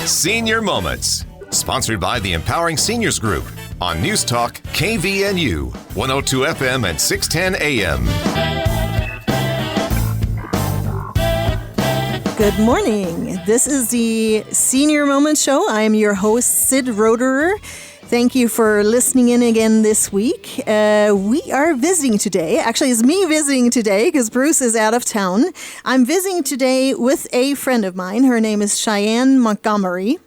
Senior Moments, sponsored by the Empowering Seniors Group on News Talk KVNU, 102 FM and 610 AM. Good morning. This is the Senior Moments Show. I am your host, Sid Roderer. Thank you for listening in again this week. We are visiting today. Actually, it's me visiting today because Bruce is out of town. I'm visiting today with a friend of mine. Her name is Cheyenne Montgomery,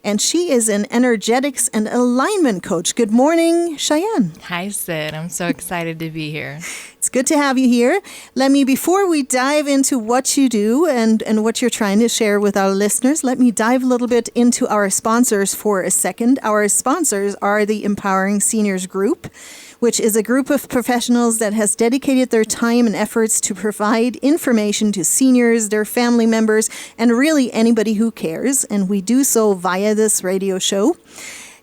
and she is an energetics and alignment coach. Good morning, Cheyenne. Hi, Sid. I'm so excited to be here. It's good to have you here. Before we dive into what you do and what you're trying to share with our listeners, let me dive a little bit into our sponsors for a second. Our sponsors are the Empowering Seniors Group, which is a group of professionals that has dedicated their time and efforts to provide information to seniors, their family members, and really anybody who cares. And we do so via this radio show.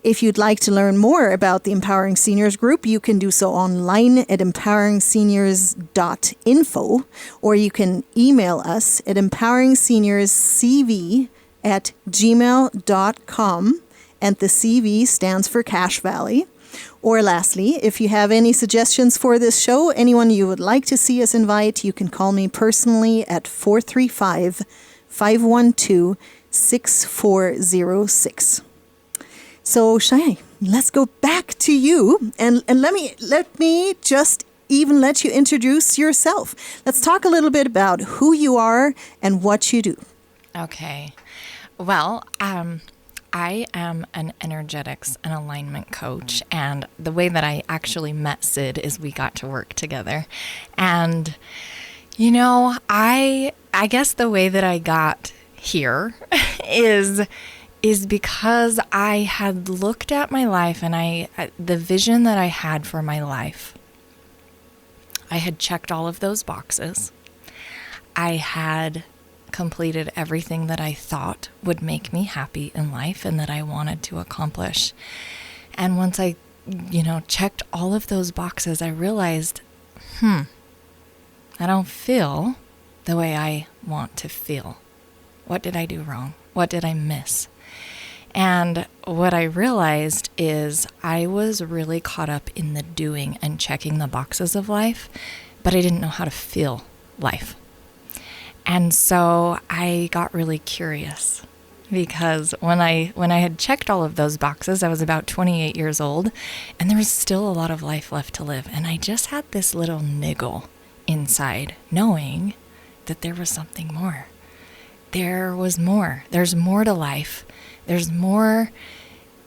If you'd like to learn more about the Empowering Seniors Group, you can do so online at empoweringseniors.info, or you can email us at empoweringseniors.cv@gmail.com, and the CV stands for Cache Valley. Or lastly, if you have any suggestions for this show, anyone you would like to see us invite, you can call me personally at 435-512-6406. So, Cheyenne, let's go back to you, and let me just even let you introduce yourself. Let's talk a little bit about who you are and what you do. Okay. Well, I am an energetics and alignment coach, and the way that I actually met Sid is we got to work together. And, I guess the way that I got here is because I had looked at my life and the vision that I had for my life. I had checked all of those boxes. I had completed everything that I thought would make me happy in life and that I wanted to accomplish. And once I, checked all of those boxes, I realized, I don't feel the way I want to feel. What did I do wrong? What did I miss? And what I realized is I was really caught up in the doing and checking the boxes of life, but I didn't know how to feel life. And so I got really curious because when I had checked all of those boxes, I was about 28 years old, and there was still a lot of life left to live. And I just had this little niggle inside, knowing that there was something more. There was more. There's more to life. There's more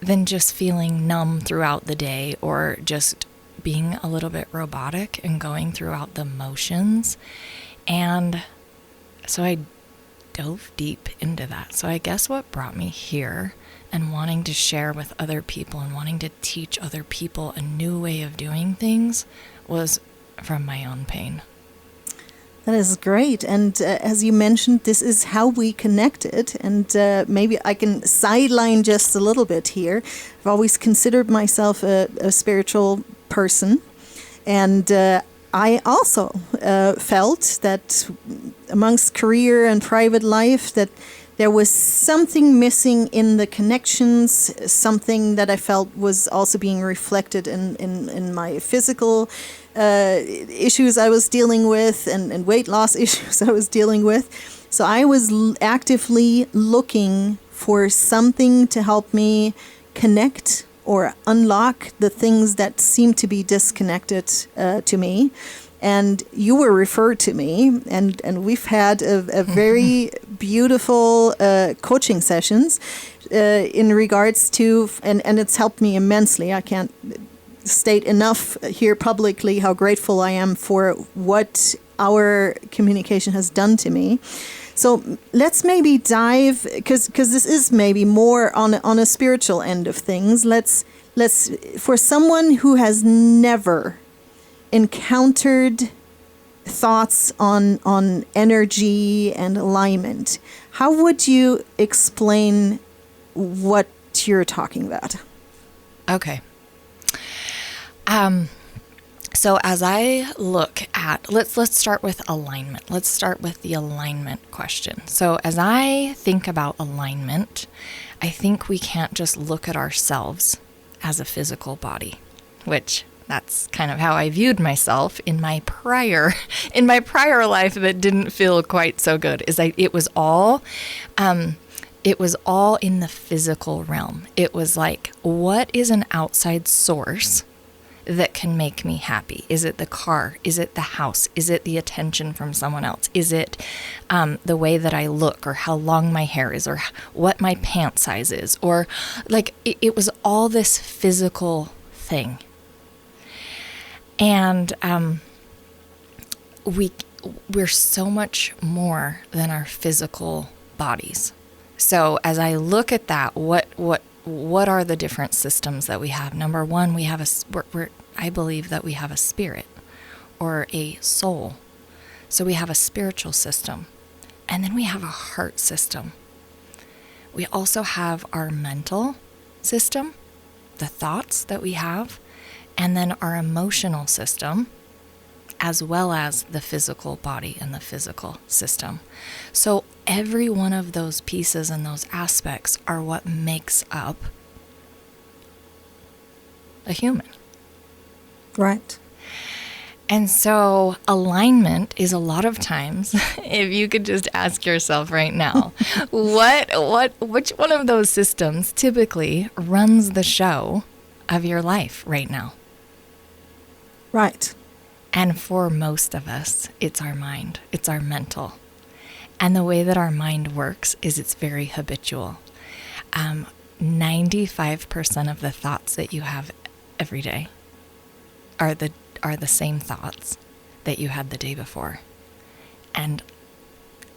than just feeling numb throughout the day or just being a little bit robotic and going throughout the motions. And so I dove deep into that. So I guess what brought me here and wanting to share with other people and wanting to teach other people a new way of doing things was from my own pain. That is great. And as you mentioned, this is how we connected. And maybe I can sideline just a little bit here. I've always considered myself a spiritual person. And I also felt that amongst career and private life, that there was something missing in the connections, something that I felt was also being reflected in my physical issues I was dealing with and weight loss issues I was dealing with. So I was actively looking for something to help me connect or unlock the things that seem to be disconnected to me. And you were referred to me, and we've had a very beautiful coaching sessions in regards to, and it's helped me immensely. I can't state enough here publicly how grateful I am for what our communication has done to me. So let's maybe dive, because this is maybe more on a spiritual end of things. Let's for someone who has never encountered thoughts on energy and alignment, how would you explain what you're talking about? Okay. So as I look at, let's start with alignment. Let's start with the alignment question. So as I think about alignment, I think we can't just look at ourselves as a physical body, which that's kind of how I viewed myself in my prior life that didn't feel quite so good. It was all in the physical realm. It was like, what is an outside source that can make me happy? Is it the car? Is it the house? Is it the attention from someone else? Is it the way that I look, or how long my hair is, or what my pant size is? Or like, it was all this physical thing. And we're so much more than our physical bodies. So as I look at that, what are the different systems that we have? Number one, we have I believe that we have a spirit or a soul. So we have a spiritual system, and then we have a heart system. We also have our mental system, the thoughts that we have, and then our emotional system, as well as the physical body and the physical system. So every one of those pieces and those aspects are what makes up a human. Right. And so alignment is a lot of times, if you could just ask yourself right now, which one of those systems typically runs the show of your life right now? Right. And for most of us, it's our mind. It's our mental. And the way that our mind works is it's very habitual. 95% of the thoughts that you have every day are the same thoughts that you had the day before. And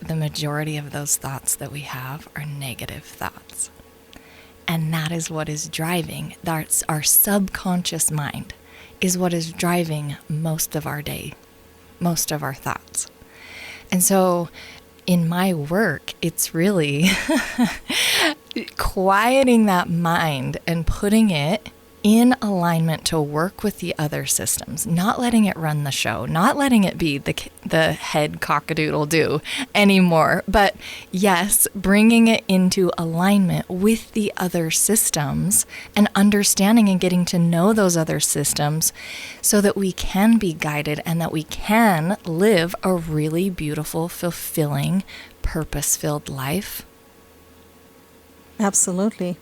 the majority of those thoughts that we have are negative thoughts. And that is what is driving, that's our subconscious mind, is what is driving most of our day, most of our thoughts. And so in my work, it's really quieting that mind and putting it in alignment to work with the other systems, not letting it run the show, not letting it be the head cockadoodle-doo anymore, but yes, bringing it into alignment with the other systems and understanding and getting to know those other systems so that we can be guided and that we can live a really beautiful, fulfilling, purpose-filled life. Absolutely.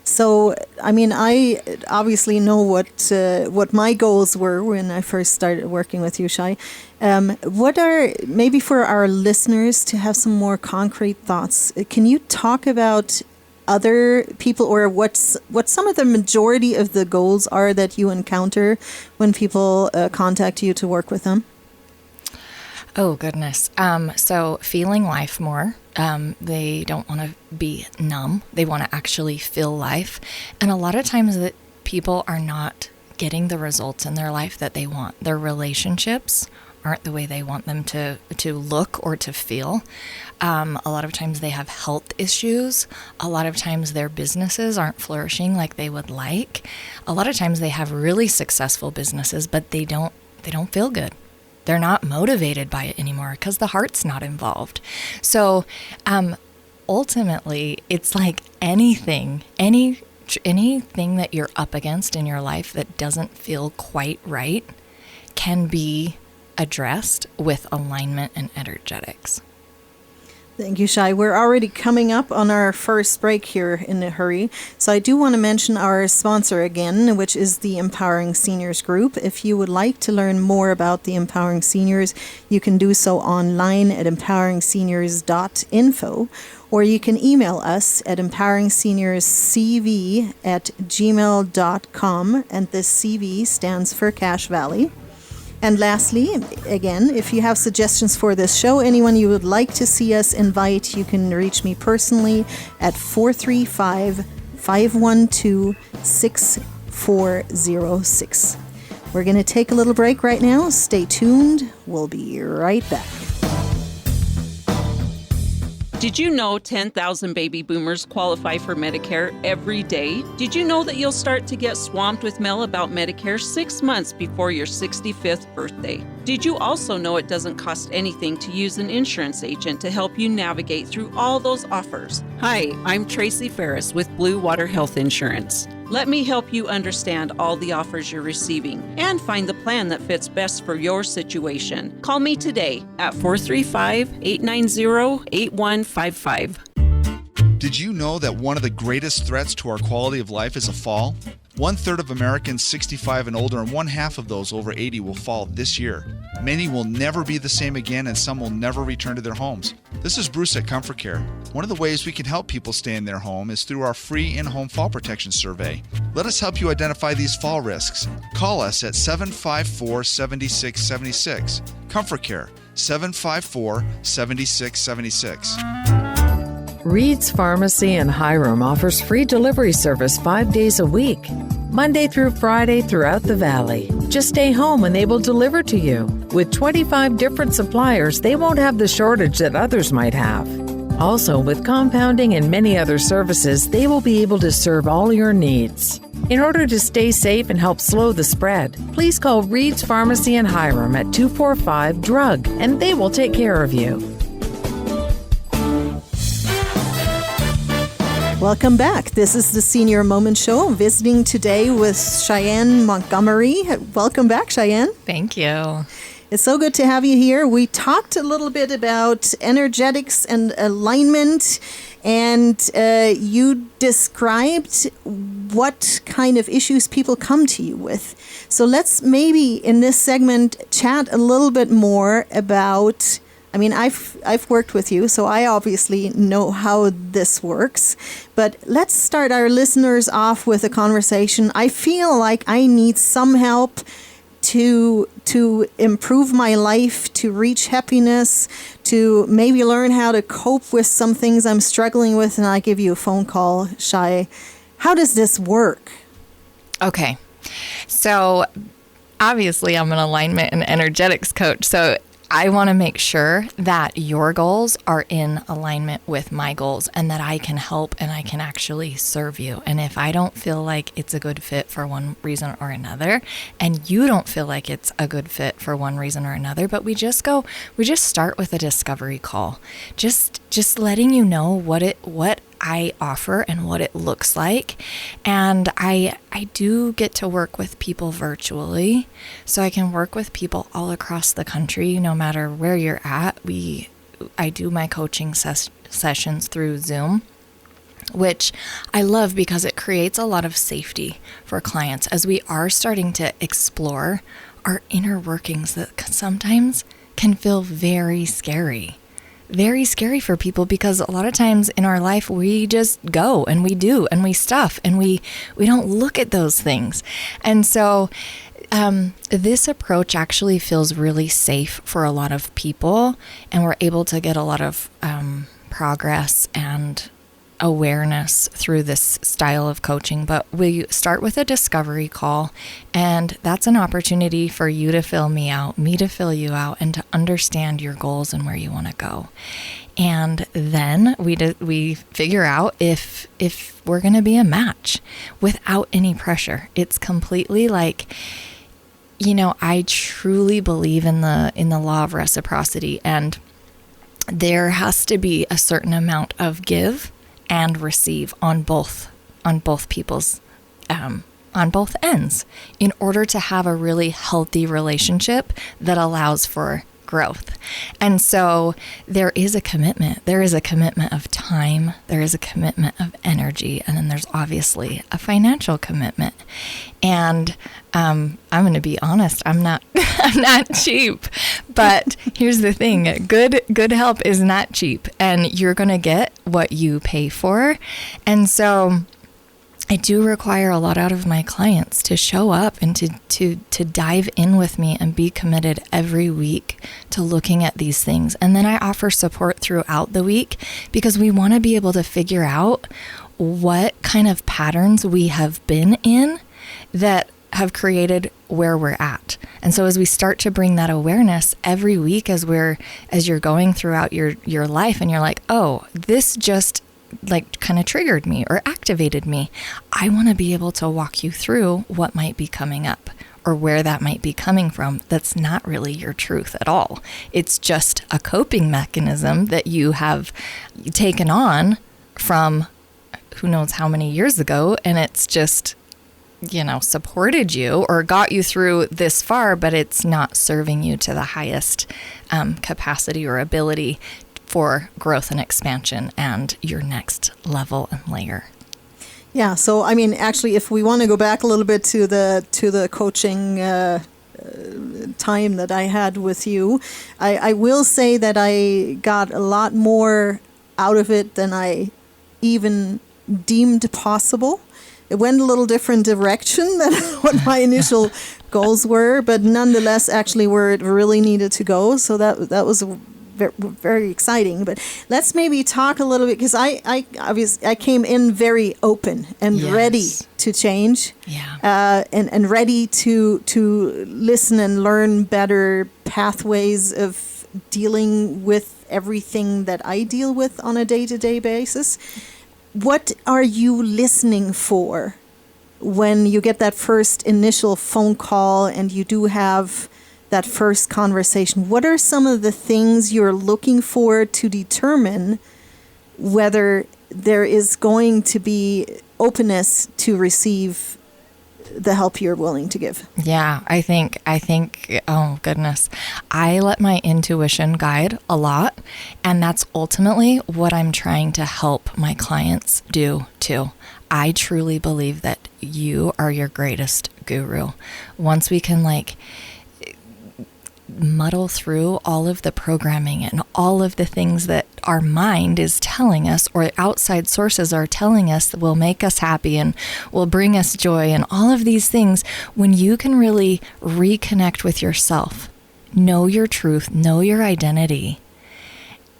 So, I mean, I obviously know what my goals were when I first started working with you, Shai. What are, maybe for our listeners to have some more concrete thoughts, can you talk about other people, or what some of the majority of the goals are that you encounter when people contact you to work with them? Oh, goodness. So feeling life more. They don't want to be numb. They want to actually feel life. And a lot of times that people are not getting the results in their life that they want. Their relationships aren't the way they want them to look or to feel. A lot of times they have health issues. A lot of times their businesses aren't flourishing like they would like. A lot of times they have really successful businesses, but they don't feel good. They're not motivated by it anymore because the heart's not involved. So ultimately, it's like anything that you're up against in your life that doesn't feel quite right can be addressed with alignment and energetics. Thank you, Shai. We're already coming up on our first break here in a hurry. So I do want to mention our sponsor again, which is the Empowering Seniors Group. If you would like to learn more about the Empowering Seniors, you can do so online at empoweringseniors.info, or you can email us at empoweringseniors.cv@gmail.com, and this CV stands for Cache Valley. And lastly, again, if you have suggestions for this show, anyone you would like to see us invite, you can reach me personally at 435-512-6406. We're going to take a little break right now. Stay tuned. We'll be right back. Did you know 10,000 baby boomers qualify for Medicare every day? Did you know that you'll start to get swamped with mail about Medicare 6 months before your 65th birthday? Did you also know it doesn't cost anything to use an insurance agent to help you navigate through all those offers? Hi, I'm Tracy Ferris with Blue Water Health Insurance. Let me help you understand all the offers you're receiving and find the plan that fits best for your situation. Call me today at 435-890-8155. Did you know that one of the greatest threats to our quality of life is a fall? 1/3 of Americans 65 and older, and 1/2 of those over 80 will fall this year. Many will never be the same again, and some will never return to their homes. This is Bruce at Comfort Care. One of the ways we can help people stay in their home is through our free in-home fall protection survey. Let us help you identify these fall risks. Call us at 754-7676. Comfort Care, 754-7676. Reed's Pharmacy in Hiram offers free delivery service 5 days a week, Monday through Friday throughout the valley. Just stay home and they will deliver to you. With 25 different suppliers, they won't have the shortage that others might have. Also, with compounding and many other services, they will be able to serve all your needs. In order to stay safe and help slow the spread, please call Reed's Pharmacy in Hiram at 245-DRUG and they will take care of you. Welcome back. This is the Senior Moment Show. I'm visiting today with Cheyenne Montgomery. Welcome back, Cheyenne. Thank you. It's so good to have you here. We talked a little bit about energetics and alignment, and you described what kind of issues people come to you with. So let's maybe in this segment chat a little bit more about, I mean, I've worked with you, so I obviously know how this works. But let's start our listeners off with a conversation. I feel like I need some help to improve my life, to reach happiness, to maybe learn how to cope with some things I'm struggling with, and I give you a phone call, Shay. How does this work? Okay. So obviously I'm an alignment and energetics coach. So I want to make sure that your goals are in alignment with my goals and that I can help and I can actually serve you. And if I don't feel like it's a good fit for one reason or another, and you don't feel like it's a good fit for one reason or another, but we just start with a discovery call. Just letting you know what I offer and what it looks like. And I do get to work with people virtually, so I can work with people all across the country, no matter where you're at. I do my coaching sessions through Zoom, which I love because it creates a lot of safety for clients as we are starting to explore our inner workings that sometimes can feel very scary. Very scary for people, because a lot of times in our life we just go and we do and we stuff and we don't look at those things. And so this approach actually feels really safe for a lot of people, and we're able to get a lot of progress and awareness through this style of coaching. But we start with a discovery call, and that's an opportunity for you to fill me out, me to fill you out, and to understand your goals and where you want to go. And then we figure out if we're going to be a match without any pressure. It's completely like, I truly believe in the law of reciprocity, and there has to be a certain amount of give and receive on both people's on both ends in order to have a really healthy relationship that allows for growth. And so there is a commitment. There is a commitment of time. There is a commitment of energy. And then there's obviously a financial commitment. And I'm going to be honest, I'm not cheap. But here's the thing. Good help is not cheap. And you're going to get what you pay for. And so I do require a lot out of my clients to show up and to dive in with me and be committed every week to looking at these things. And then I offer support throughout the week, because we want to be able to figure out what kind of patterns we have been in that have created where we're at. And so as we start to bring that awareness every week as you're going throughout your life, and you're like, oh, this just like kind of triggered me or activated me, I want to be able to walk you through what might be coming up or where that might be coming from. That's not really your truth at all. It's just a coping mechanism that you have taken on from who knows how many years ago, and it's just, supported you or got you through this far, but it's not serving you to the highest capacity or ability for growth and expansion and your next level and layer. Yeah. So, I mean, actually, if we want to go back a little bit to the coaching time that I had with you, I will say that I got a lot more out of it than I even deemed possible. It went a little different direction than what my initial goals were, but nonetheless, actually, where it really needed to go. So that was very exciting. But let's maybe talk a little bit, because I obviously I came in very open and ready to change, and ready to listen and learn better pathways of dealing with everything that I deal with on a day-to-day basis. What are you listening for when you get that first initial phone call and you do have that first conversation? What are some of the things you're looking for to determine whether there is going to be openness to receive the help you're willing to give? Yeah, I think, oh goodness, I let my intuition guide a lot, and that's ultimately what I'm trying to help my clients do too. I truly believe that you are your greatest guru. Once we can muddle through all of the programming and all of the things that our mind is telling us or outside sources are telling us that will make us happy and will bring us joy and all of these things, when you can really reconnect with yourself, know your truth, know your identity,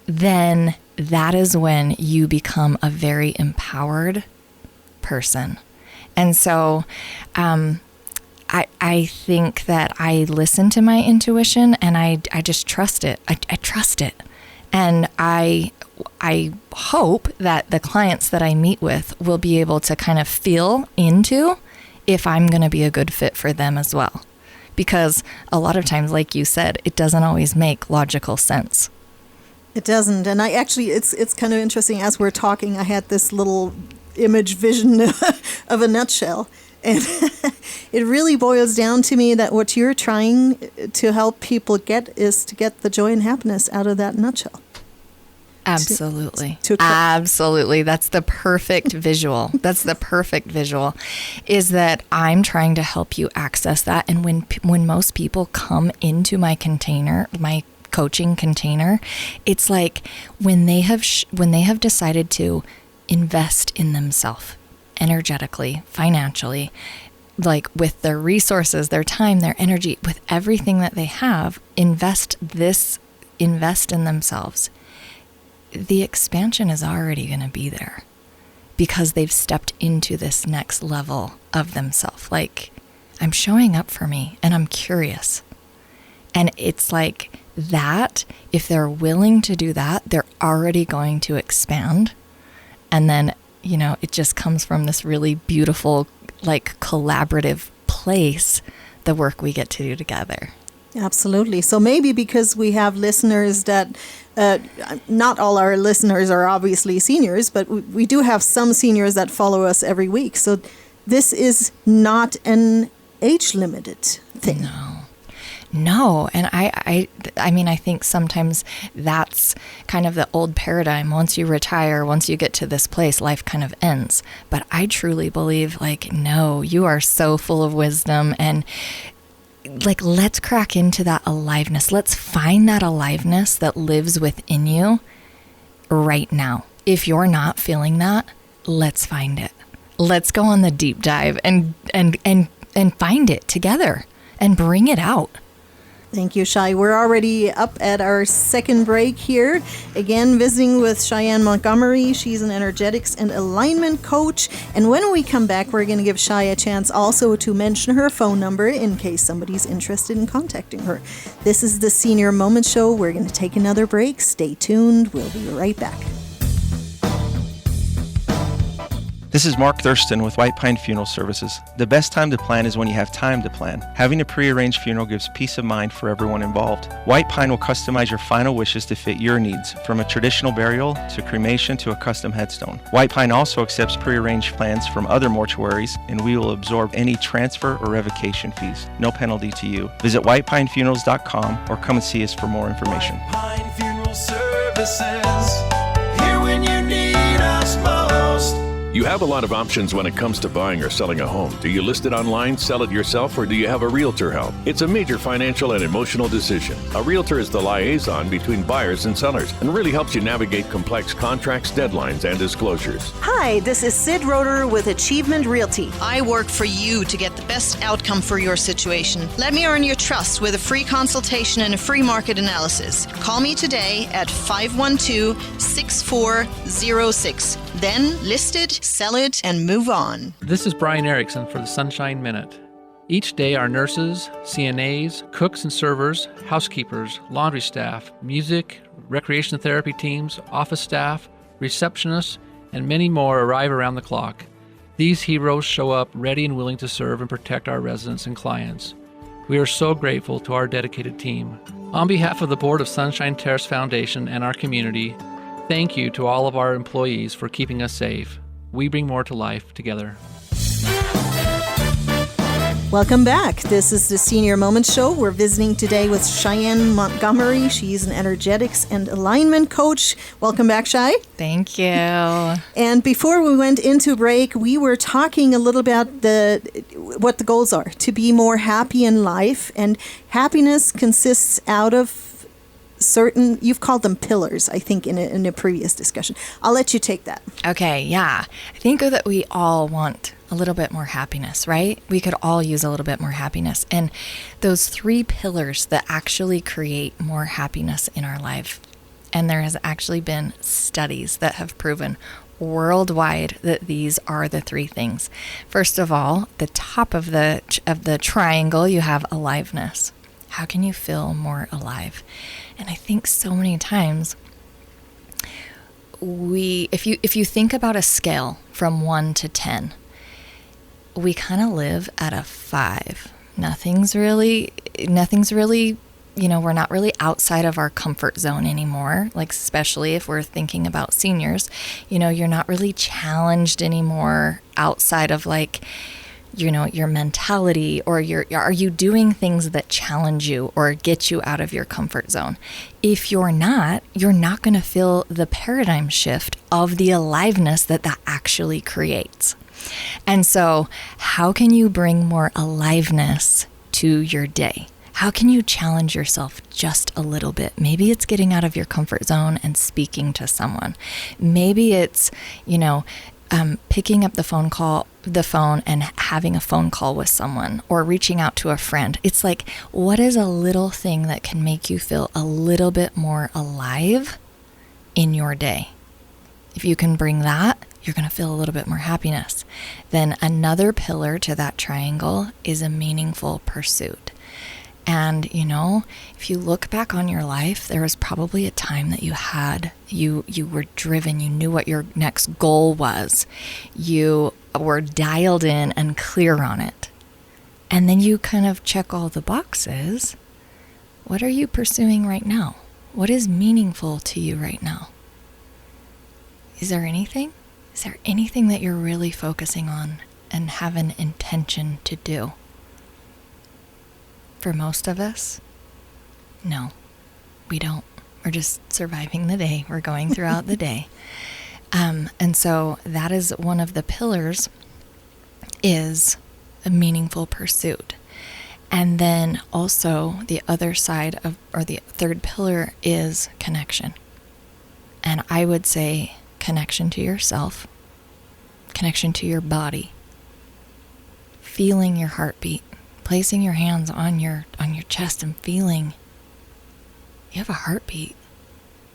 then that is when you become a very empowered person. And so, I think that I listen to my intuition and I just trust it. I trust it. And I hope that the clients that I meet with will be able to kind of feel into if I'm going to be a good fit for them as well. Because a lot of times, like you said, it doesn't always make logical sense. It doesn't. And I actually, it's kind of interesting. As we're talking, I had this little image vision of a nutshell. And it really boils down to me that what you're trying to help people get is to get the joy and happiness out of that nutshell. Absolutely. Absolutely. That's the perfect visual. That's the perfect visual, is that I'm trying to help you access that. And when most people come into my container, my coaching container, it's like when they have decided to invest in themselves, energetically, financially, like with their resources, their time, their energy, with everything that they have, invest in themselves. The expansion is already going to be there because they've stepped into this next level of themselves. Like, I'm showing up for me and I'm curious. And it's like that, if they're willing to do that, they're already going to expand. And then it just comes from this really beautiful, collaborative place, the work we get to do together. Absolutely. So maybe because we have listeners that, not all our listeners are obviously seniors, but we do have some seniors that follow us every week. So this is not an age-limited thing. No. And I mean, I think sometimes that's kind of the old paradigm. Once you retire, once you get to this place, life kind of ends. But I truly believe, no, you are so full of wisdom, and let's crack into that aliveness. Let's find that aliveness that lives within you right now. If you're not feeling that, let's find it. Let's go on the deep dive and find it together and bring it out. Thank you, Shai. We're already up at our second break here. Again, visiting with Cheyenne Montgomery. She's an energetics and alignment coach. And when we come back, we're going to give Shai a chance also to mention her phone number in case somebody's interested in contacting her. This is the Senior Moment Show. We're going to take another break. Stay tuned. We'll be right back. This is Mark Thurston with White Pine Funeral Services. The best time to plan is when you have time to plan. Having a prearranged funeral gives peace of mind for everyone involved. White Pine will customize your final wishes to fit your needs, from a traditional burial to cremation to a custom headstone. White Pine also accepts prearranged plans from other mortuaries, and we will absorb any transfer or revocation fees. No penalty to you. Visit whitepinefunerals.com or come and see us for more information. White Pine Funeral Services, here when you need us most. You have a lot of options when it comes to buying or selling a home. Do you list it online, sell it yourself, or do you have a realtor help? It's a major financial and emotional decision. A realtor is the liaison between buyers and sellers and really helps you navigate complex contracts, deadlines, and disclosures. Hi, this is Sid Roeder with Achievement Realty. I work for you to get the best outcome for your situation. Let me earn your trust with a free consultation and a free market analysis. Call me today at 512-6406. Then list it, sell it, and move on. This is Brian Erickson for the Sunshine Minute. Each day, our nurses, CNAs, cooks and servers, housekeepers, laundry staff, music, recreation therapy teams, office staff, receptionists, and many more arrive around the clock. These heroes show up ready and willing to serve and protect our residents and clients. We are so grateful to our dedicated team. On behalf of the Board of Sunshine Terrace Foundation and our community, thank you to all of our employees for keeping us safe. We bring more to life together. Welcome back. This is the Senior Moment Show. We're visiting today with Cheyenne Montgomery. She's an energetics and alignment coach. Welcome back, Chey. Thank you. And before we went into break, we were talking a little about what the goals are, to be more happy in life. And happiness consists out of certain, you've called them pillars, I think, in a previous discussion. I'll let you take that. Okay, yeah. I think that we all want a little bit more happiness, right? We could all use a little bit more happiness. And those 3 pillars that actually create more happiness in our life. And there has actually been studies that have proven worldwide that these are the 3 things. First of all, the top of the triangle, you have aliveness. How can you feel more alive? And I think so many times if you think about a scale from 1 to 10, we kind of live at a 5. Nothing's really, we're not really outside of our comfort zone anymore. Like, especially if we're thinking about seniors, you're not really challenged anymore outside of your mentality, or are you doing things that challenge you or get you out of your comfort zone? If you're not going to feel the paradigm shift of the aliveness that actually creates. And so how can you bring more aliveness to your day? How can you challenge yourself just a little bit? Maybe it's getting out of your comfort zone and speaking to someone. Maybe it's, picking up the phone and having a phone call with someone, or reaching out to a friend. It's like, what is a little thing that can make you feel a little bit more alive in your day? If you can bring that, you're going to feel a little bit more happiness. Then another pillar to that triangle is a meaningful pursuit. And, if you look back on your life, there was probably a time that you were driven, you knew what your next goal was. You were dialed in and clear on it. And then you kind of check all the boxes. What are you pursuing right now? What is meaningful to you right now? Is there anything? Is there anything that you're really focusing on and have an intention to do? For most of us, no, we don't. We're just surviving the day. We're going throughout the day. And so that is one of the pillars, is a meaningful pursuit. And then also the other side or the third pillar is connection. And I would say connection to yourself, connection to your body, feeling your heartbeat, placing your hands on your chest and feeling you have a heartbeat,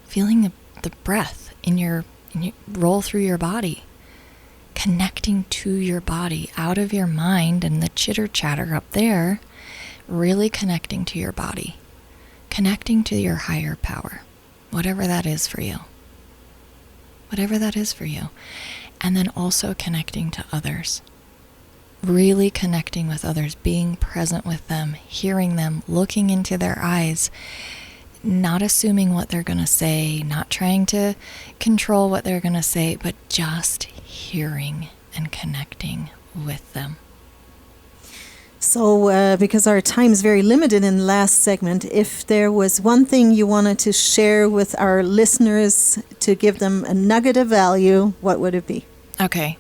feeling the breath in your roll through your body, connecting to your body out of your mind and the chitter chatter up there, really connecting to your body, connecting to your higher power, whatever that is for you. Whatever that is for you. And then also connecting to others. Really connecting with others, being present with them, hearing them, looking into their eyes, not assuming what they're going to say, not trying to control what they're going to say, but just hearing and connecting with them. So, because our time is very limited in the last segment, if there was one thing you wanted to share with our listeners to give them a nugget of value, what would it be? Okay.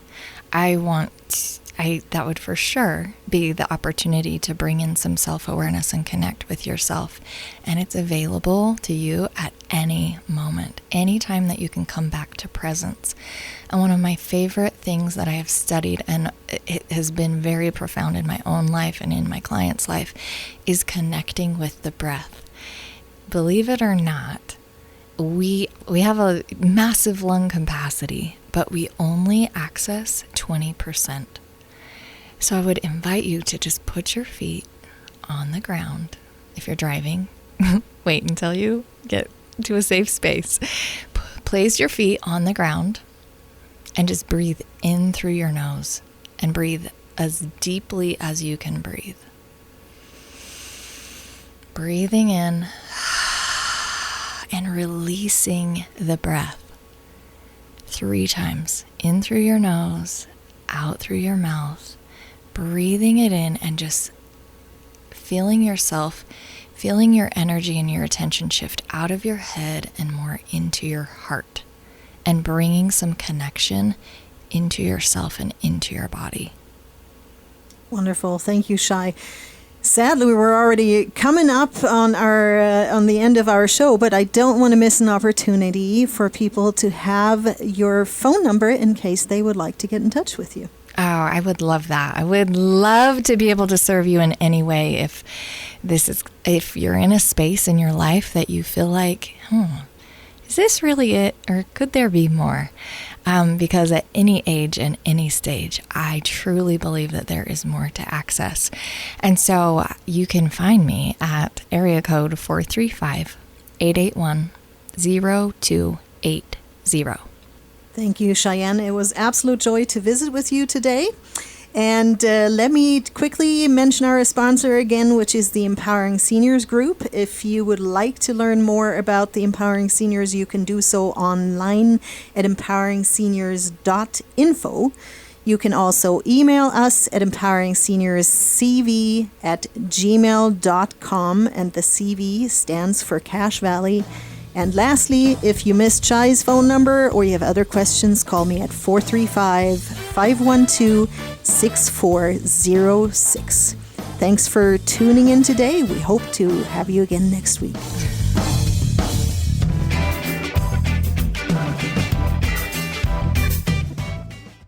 That would for sure be the opportunity to bring in some self-awareness and connect with yourself. And it's available to you at any moment, any time that you can come back to presence. And one of my favorite things that I have studied, and it has been very profound in my own life and in my client's life, is connecting with the breath. Believe it or not, we have a massive lung capacity, but we only access 20%. So I would invite you to just put your feet on the ground. If you're driving, wait until you get to a safe space. Place your feet on the ground and just breathe in through your nose and breathe as deeply as you can breathe. Breathing in and releasing the breath 3 times. In through your nose, out through your mouth. Breathing it in and just feeling yourself, feeling your energy and your attention shift out of your head and more into your heart, and bringing some connection into yourself and into your body. Wonderful. Thank you, Shai. Sadly, we're already coming up on on the end of our show, but I don't want to miss an opportunity for people to have your phone number in case they would like to get in touch with you. Oh, I would love that. I would love to be able to serve you in any way. If you're in a space in your life that you feel like, is this really it? Or could there be more? Because at any age and any stage, I truly believe that there is more to access. And so you can find me at area code 435-881-0280. Thank you, Cheyenne. It was absolute joy to visit with you today. And let me quickly mention our sponsor again, which is the Empowering Seniors Group. If you would like to learn more about the Empowering Seniors, you can do so online at empoweringseniors.info. You can also email us at empoweringseniorscv@gmail.com, and the CV stands for Cache Valley. And lastly, if you missed Shai's phone number or you have other questions, call me at 435-512-6406. Thanks for tuning in today. We hope to have you again next week.